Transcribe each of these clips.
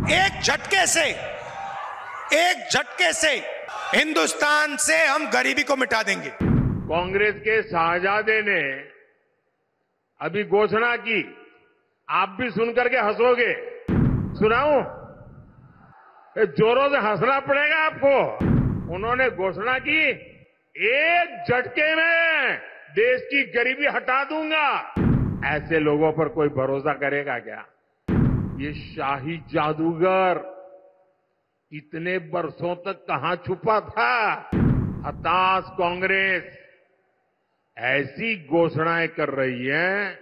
एक झटके से हिंदुस्तान से हम गरीबी को मिटा देंगे। कांग्रेस के शाहजादे ने अभी घोषणा की, आप भी सुनकर के हंसोगे। सुनाऊं? जोरों से हंसना पड़ेगा आपको। उन्होंने घोषणा की, एक झटके में देश की गरीबी हटा दूंगा। ऐसे लोगों पर कोई भरोसा करेगा क्या? ये शाही जादूगर इतने बरसों तक कहां छुपा था? हताश कांग्रेस ऐसी घोषणाएं कर रही है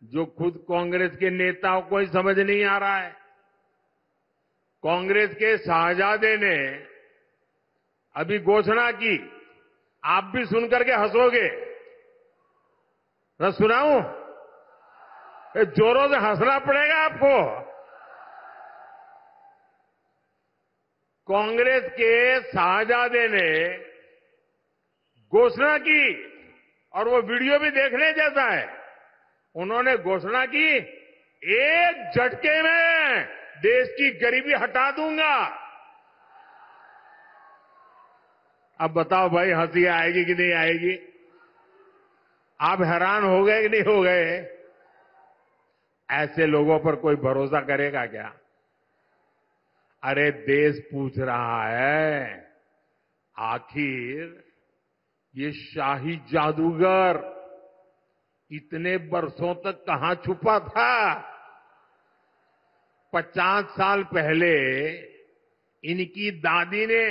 जो खुद कांग्रेस के नेताओं को ही समझ नहीं आ रहा है। कांग्रेस के शाहजादे ने अभी घोषणा की, आप भी सुनकर के हंसोगे। मैं सुनाऊं? जोरों से हंसना पड़ेगा आपको। कांग्रेस के शाहजादे ने घोषणा की, और वो वीडियो भी देखने जैसा है। उन्होंने घोषणा की, एक झटके में देश की गरीबी हटा दूंगा। अब बताओ भाई, हंसी आएगी कि नहीं आएगी? आप हैरान हो गए कि नहीं हो गए? ऐसे लोगों पर कोई भरोसा करेगा क्या? अरे देश पूछ रहा है, आखिर ये शाही जादूगर इतने बरसों तक कहां छुपा था? 50 साल पहले इनकी दादी ने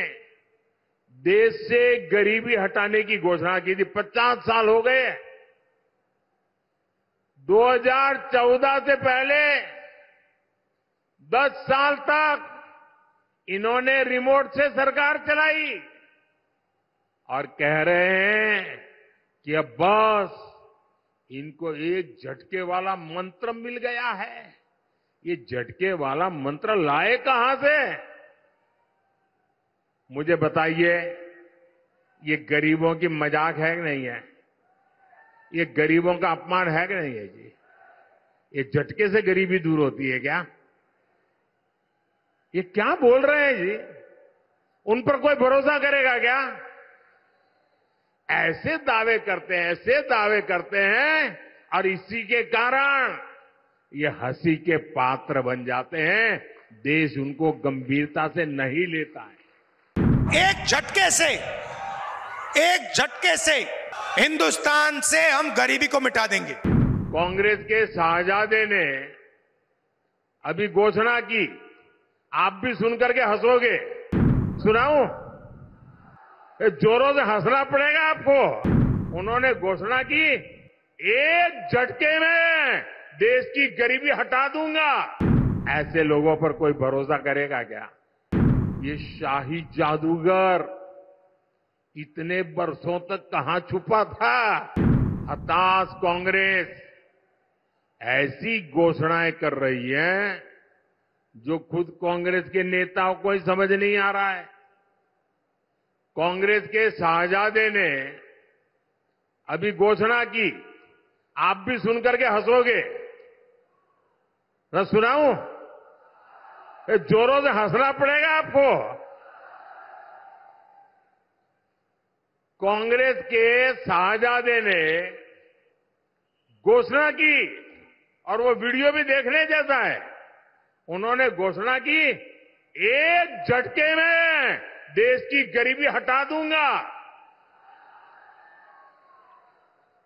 देश से गरीबी हटाने की घोषणा की थी। 50 साल हो गए। 2014 से पहले 10 साल तक इन्होंने रिमोट से सरकार चलाई और कह रहे हैं कि अब बस इनको एक झटके वाला मंत्र मिल गया है। ये झटके वाला मंत्र लाए कहां से? मुझे बताइए, ये गरीबों की मजाक है कि नहीं है? ये गरीबों का अपमान है कि नहीं है जी? ये झटके से गरीबी दूर होती है क्या? ये क्या बोल रहे हैं जी? उन पर कोई भरोसा करेगा क्या? ऐसे दावे करते हैं और इसी के कारण ये हंसी के पात्र बन जाते हैं। देश उनको गंभीरता से नहीं लेता है। एक झटके से हिंदुस्तान से हम गरीबी को मिटा देंगे। कांग्रेस के शाहजादे ने अभी घोषणा की, आप भी सुनकर के हंसोगे। सुनाऊं? जोरों से हंसना पड़ेगा आपको। उन्होंने घोषणा की, एक झटके में देश की गरीबी हटा दूंगा। ऐसे लोगों पर कोई भरोसा करेगा क्या? ये शाही जादूगर इतने बरसों तक कहां छुपा था? हताश कांग्रेस ऐसी घोषणाएं कर रही है जो खुद कांग्रेस के नेताओं को ही समझ नहीं आ रहा है। कांग्रेस के शाहजादे ने अभी घोषणा की, आप भी सुनकर के हंसोगे। मैं सुनाऊं? जोरों से हंसना पड़ेगा आपको। कांग्रेस के शाहजादे ने घोषणा की, और वो वीडियो भी देखने जैसा है। उन्होंने घोषणा की, एक झटके में देश की गरीबी हटा दूंगा।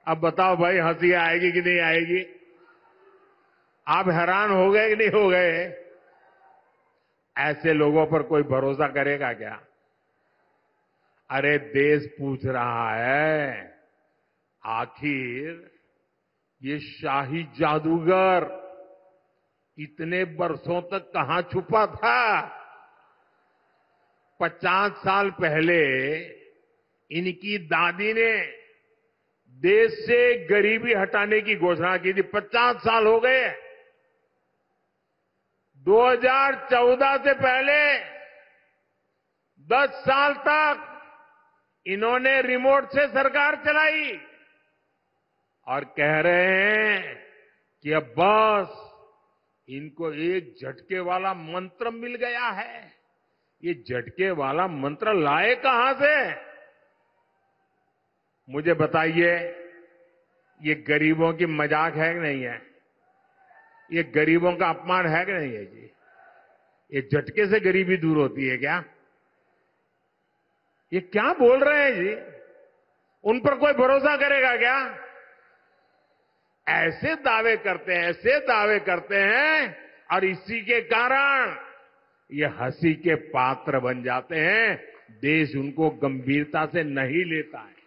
अब बताओ भाई, हंसी आएगी कि नहीं आएगी? आप हैरान हो गए कि नहीं हो गए? ऐसे लोगों पर कोई भरोसा करेगा क्या? अरे देश पूछ रहा है, आखिर ये शाही जादूगर इतने बरसों तक कहां छुपा था? 50 साल पहले इनकी दादी ने देश से गरीबी हटाने की घोषणा की थी। 50 साल हो गए। 2014 से पहले 10 साल तक इन्होंने रिमोट से सरकार चलाई और कह रहे हैं कि अब बस इनको एक झटके वाला मंत्र मिल गया है। ये झटके वाला मंत्र लाए कहां से? मुझे बताइए, ये गरीबों की मजाक है कि नहीं है? ये गरीबों का अपमान है कि नहीं है जी? ये झटके से गरीबी दूर होती है क्या? ये क्या बोल रहे हैं जी? उन पर कोई भरोसा करेगा क्या? ऐसे दावे करते हैं और इसी के कारण ये हंसी के पात्र बन जाते हैं। देश उनको गंभीरता से नहीं लेता है।